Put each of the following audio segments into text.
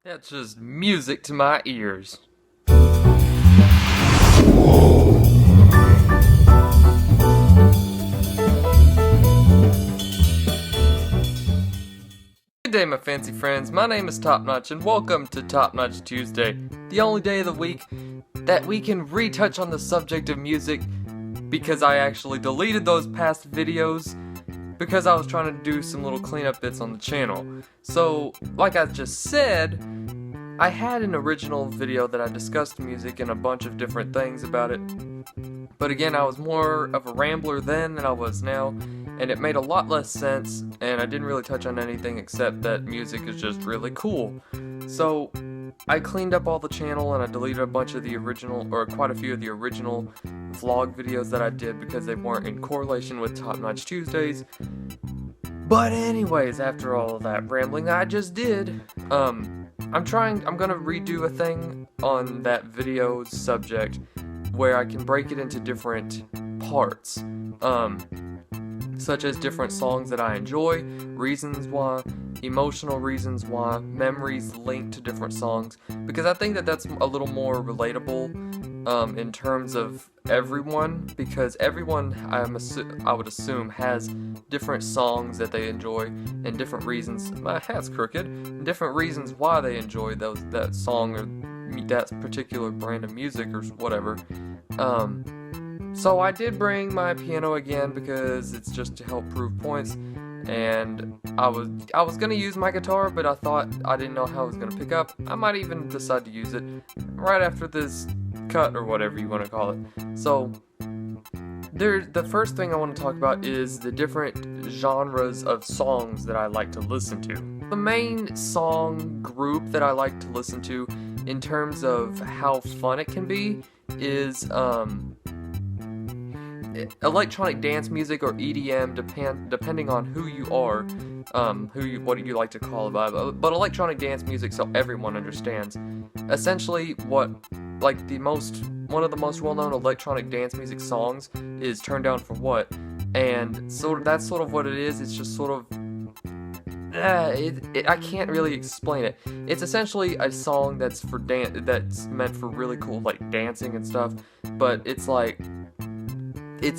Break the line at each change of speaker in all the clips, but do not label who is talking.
That's just music to my ears. Good day, my fancy friends. My name is Topnotch, and welcome to Topnotch Tuesday, the only day of the week that we can retouch on the subject of music, because I actually deleted those past videos because I was trying to do some little cleanup bits on the channel. So, like I just said, I had an original video that I discussed music and a bunch of different things about it, but again, I was more of a rambler then than I was now, and it made a lot less sense, and I didn't really touch on anything except that music is just really cool. So, I cleaned up all the channel and I deleted a bunch of the original, or quite a few of the original vlog videos that I did because they weren't in correlation with Top Notch Tuesdays. But anyways, after all of that rambling I just did, I'm gonna redo a thing on that video's subject where I can break it into different parts, such as different songs that I enjoy, reasons why, emotional reasons why, memories linked to different songs, because I think that that's a little more relatable in terms of everyone, because everyone, I would assume, has different songs that they enjoy and different reasons. My hat's crooked. And different reasons why they enjoy that song or that particular brand of music or whatever. So I did bring my piano again because it's just to help prove points, and I was gonna use my guitar, but I thought I didn't know how it was gonna pick up. I might even decide to use it right after this cut or whatever you want to call it. So the first thing I want to talk about is the different genres of songs that I like to listen to. The main song group that I like to listen to in terms of how fun it can be is electronic dance music or EDM, depending on who you are, what do you like to call it, but electronic dance music, so everyone understands. Essentially, one of the most well-known electronic dance music songs is "Turn Down for What," and so that's sort of what it is. It's just sort of I can't really explain it. It's essentially a song that's meant for really cool like dancing and stuff, but it's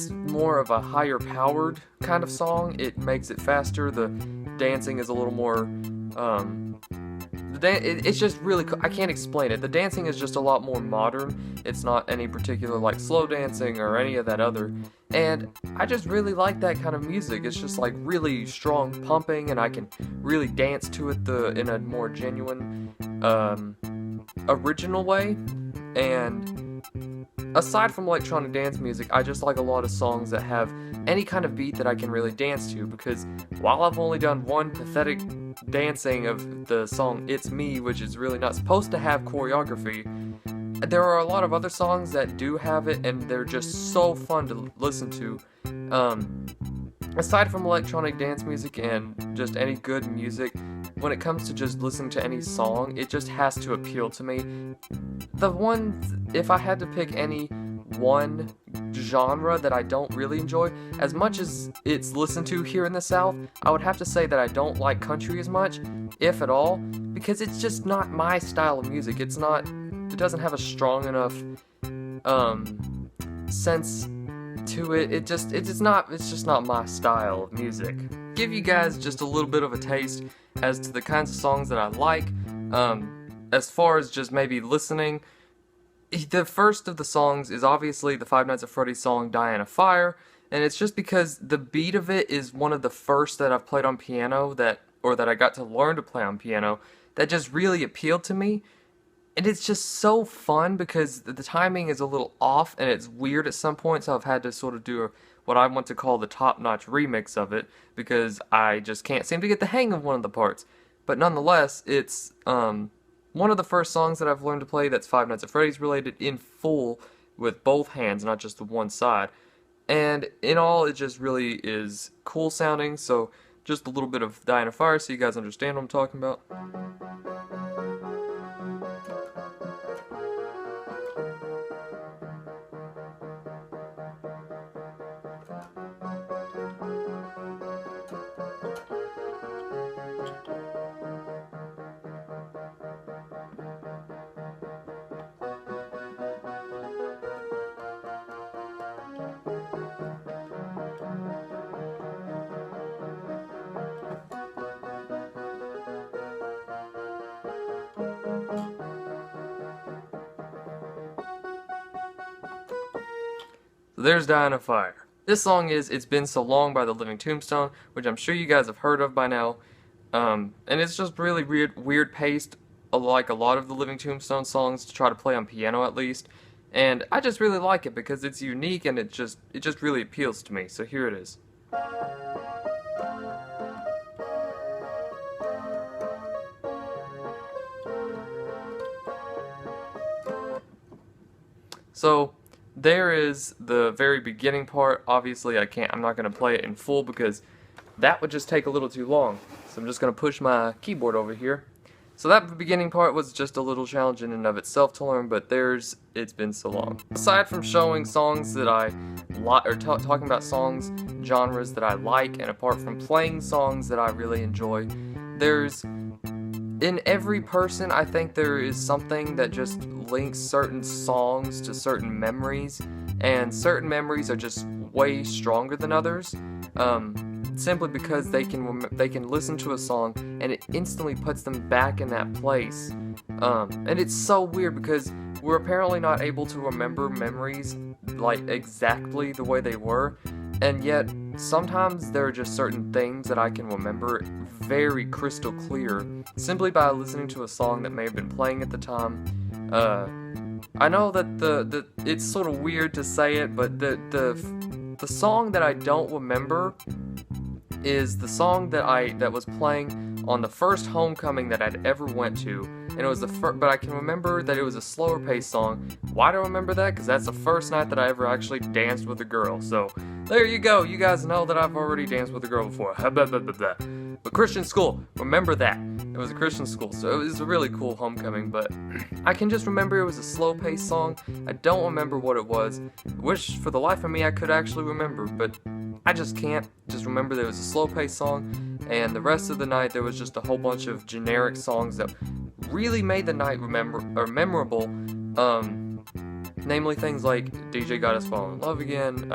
more of a higher powered kind of song. It makes it faster. The dancing is a little more, it's just really cool. I can't explain it. The dancing is just a lot more modern. It's not any particular like slow dancing or any of that other. And I just really like that kind of music. It's just like really strong pumping, and I can really dance to it in a more genuine, original way. And aside from electronic dance music, I just like a lot of songs that have any kind of beat that I can really dance to, because while I've only done one pathetic dancing of the song It's Me, which is really not supposed to have choreography, there are a lot of other songs that do have it, and they're just so fun to listen to. Aside from electronic dance music and just any good music, when it comes to just listening to any song, it just has to appeal to me. If I had to pick any one genre that I don't really enjoy, as much as it's listened to here in the South, I would have to say that I don't like country as much, if at all, because it's just not my style of music. It doesn't have a strong enough, sense to it. It's just not my style of music. Give you guys just a little bit of a taste as to the kinds of songs that I like. As far as just maybe listening, the first of the songs is obviously the Five Nights at Freddy's song Diana Fire, and it's just because the beat of it is one of the first that I've played on piano that I got to learn to play on piano, that just really appealed to me. And it's just so fun because the timing is a little off and it's weird at some points, so I've had to sort of do what I want to call the top-notch remix of it, because I just can't seem to get the hang of one of the parts. But nonetheless, it's one of the first songs that I've learned to play that's Five Nights at Freddy's related in full with both hands, not just the one side. And in all, it just really is cool sounding, so just a little bit of Diana Fire so you guys understand what I'm talking about. there's Dying of Fire. This song is It's Been So Long by the Living Tombstone, which I'm sure you guys have heard of by now. And it's just really weird paced, like a lot of the Living Tombstone songs, to try to play on piano at least. And I just really like it because it's unique and it just really appeals to me. So here it is. So there is the very beginning part. Obviously I'm not going to play it in full because that would just take a little too long. So I'm just going to push my keyboard over here. So that beginning part was just a little challenge in and of itself to learn, but It's Been So Long. Aside from showing songs that I like, or talking about songs, genres that I like, and apart from playing songs that I really enjoy, in every person, I think there is something that just links certain songs to certain memories, and certain memories are just way stronger than others. Simply because they can listen to a song and it instantly puts them back in that place. And it's so weird because we're apparently not able to remember memories like exactly the way they were, and yet sometimes there are just certain things that I can remember very crystal clear simply by listening to a song that may have been playing at the time. I know that it's sort of weird to say it, but the song that I don't remember is the song that was playing on the first homecoming that I'd ever went to, and it was but I can remember that it was a slower paced song. Why do I remember that? Because that's the first night that I ever actually danced with a girl. So there you go. You guys know that I've already danced with a girl before. But Christian school, remember that. It was a Christian school, so it was a really cool homecoming, but I can just remember it was a slow paced song. I don't remember what it was. Wish for the life of me I could actually remember, but I just can't. Just remember there was a slow-paced song, and the rest of the night there was just a whole bunch of generic songs that really made the night memorable. Namely things like DJ Got Us Falling in Love Again,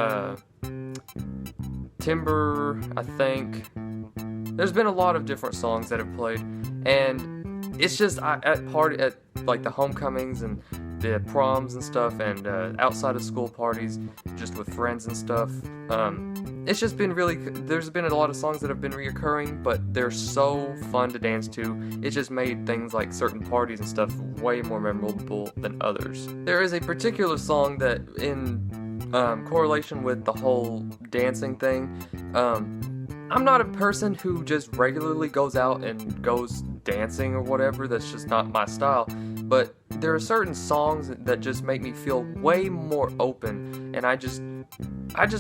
Timber, I think. There's been a lot of different songs that have played, and it's just at like the homecomings and the proms and stuff, and outside of school parties, just with friends and stuff. It's just been there's been a lot of songs that have been reoccurring, but they're so fun to dance to. It just made things like certain parties and stuff way more memorable than others. There is a particular song that, in correlation with the whole dancing thing, I'm not a person who just regularly goes out and goes dancing or whatever. That's just not my style. But there are certain songs that just make me feel way more open, and I just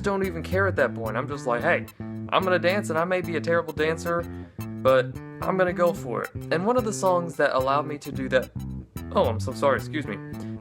don't even care at that point. I'm just like, hey, I'm gonna dance, and I may be a terrible dancer, but I'm gonna go for it. And one of the songs that allowed me to do that, oh, I'm so sorry, excuse me.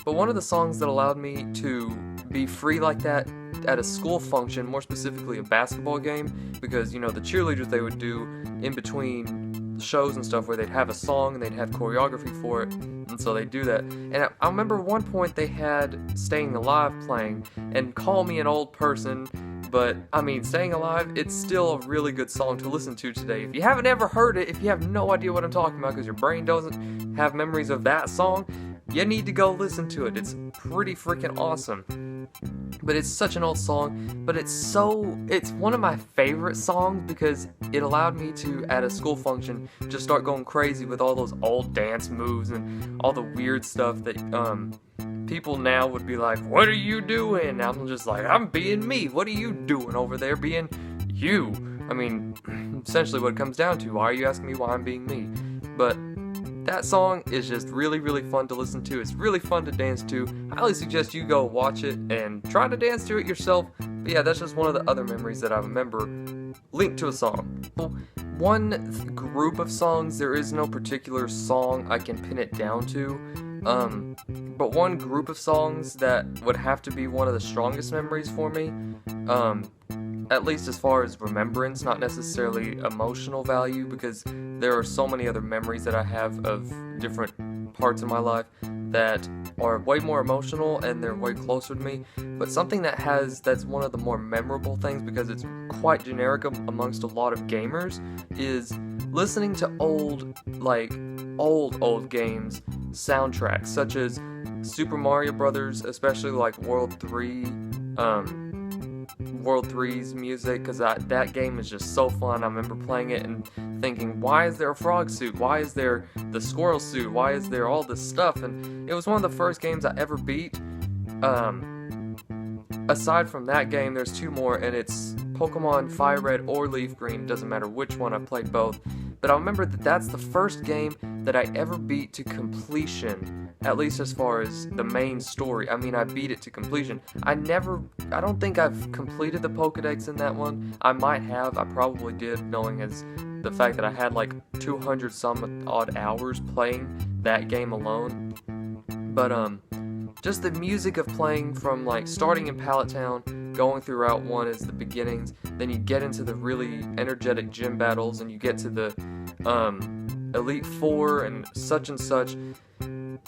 But one of the songs that allowed me to be free like that at a school function, more specifically a basketball game, because, you know, the cheerleaders, they would do in between shows and stuff where they'd have a song and they'd have choreography for it, and so they'd do that. And I remember one point they had Staying Alive playing, and call me an old person, but I mean, Staying Alive, it's still a really good song to listen to today. If you haven't ever heard it, if you have no idea what I'm talking about because your brain doesn't have memories of that song, you need to go listen to it. It's pretty freaking awesome. But it's such an old song, but it's one of my favorite songs because it allowed me to, at a school function, just start going crazy with all those old dance moves and all the weird stuff that people now would be like, what are you doing? And I'm just like, I'm being me. What are you doing over there being you? I mean, essentially what it comes down to. Why are you asking me why I'm being me? But that song is just really, really fun to listen to. It's really fun to dance to. I highly suggest you go watch it and try to dance to it yourself. But yeah, that's just one of the other memories that I remember linked to a song. One group of songs, there is no particular song I can pin it down to. But one group of songs that would have to be one of the strongest memories for me, at least as far as remembrance, not necessarily emotional value, because there are so many other memories that I have of different parts of my life that are way more emotional and they're way closer to me. But something that's one of the more memorable things, because it's quite generic amongst a lot of gamers, is listening to old games soundtracks, such as Super Mario Brothers, especially like World 3, World 3's music, because that game is just so fun. I remember playing it and thinking, why is there a frog suit? Why is there the squirrel suit? Why is there all this stuff? And it was one of the first games I ever beat. Aside from that game, there's two more, and it's Pokemon Fire Red or Leaf Green. Doesn't matter which one, I played both. But I remember that that's the first game that I ever beat to completion, at least as far as the main story. I mean, I beat it to completion. I don't think I've completed the Pokedex in that one. I might have, I probably did, knowing as the fact that I had like 200 some odd hours playing that game alone. But just the music of playing from like starting in Pallet Town, going through Route 1 is the beginnings, then you get into the really energetic gym battles, and you get to the Elite Four and such.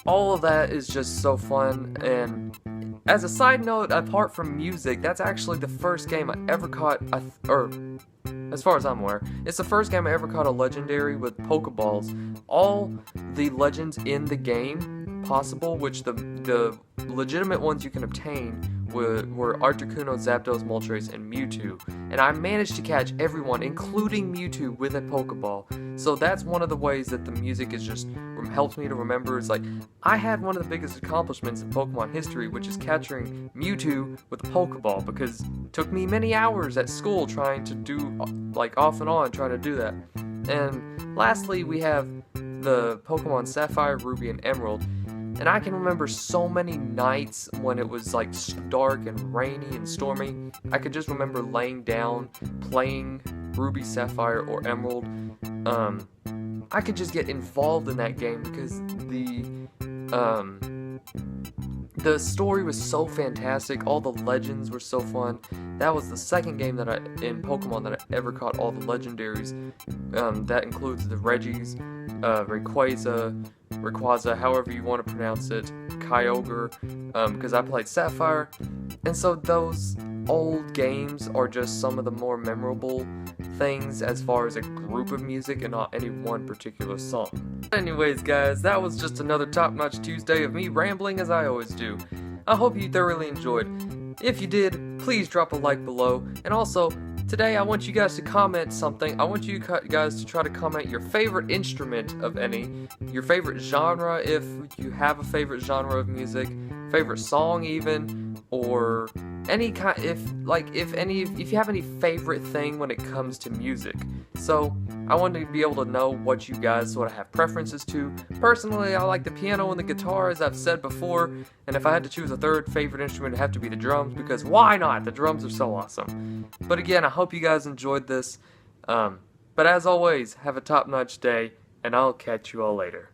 All of that is just so fun. And as a side note, apart from music, that's actually the first game I ever caught, as far as I'm aware, it's the first game I ever caught a legendary with Pokeballs. All the legends in the game possible, which the legitimate ones you can obtain were Articuno, Zapdos, Moltres, and Mewtwo. And I managed to catch everyone, including Mewtwo, with a Pokeball. So that's one of the ways that the music is just helps me to remember. It's like, I had one of the biggest accomplishments in Pokemon history, which is capturing Mewtwo with a Pokeball, because it took me many hours at school trying to do, like, off and on, trying to do that. And lastly, we have the Pokemon Sapphire, Ruby, and Emerald. And I can remember so many nights when it was like dark and rainy and stormy. I could just remember laying down, playing Ruby, Sapphire, or Emerald. I could just get involved in that game because the story was so fantastic. All the legends were so fun. That was the second game in Pokemon that I ever caught all the legendaries. That includes the Regis, Rayquaza, however you want to pronounce it, Kyogre, because I played Sapphire. And so those old games are just some of the more memorable things as far as a group of music and not any one particular song. Anyways guys, that was just another Topnotch Tuesday of me rambling as I always do. I hope you thoroughly enjoyed. If you did, please drop a like below, and also, today I want you guys to comment something. I want you guys to try to comment your favorite instrument of any, your favorite genre if you have a favorite genre of music, favorite song even, or any kind, if you have any favorite thing when it comes to music. So I want to be able to know what you guys sort of have preferences to. Personally, I like the piano and the guitar, as I've said before, and if I had to choose a third favorite instrument, it'd have to be the drums, because why not? The drums are so awesome. But again, I hope you guys enjoyed this. But as always, have a top-notch day, and I'll catch you all later.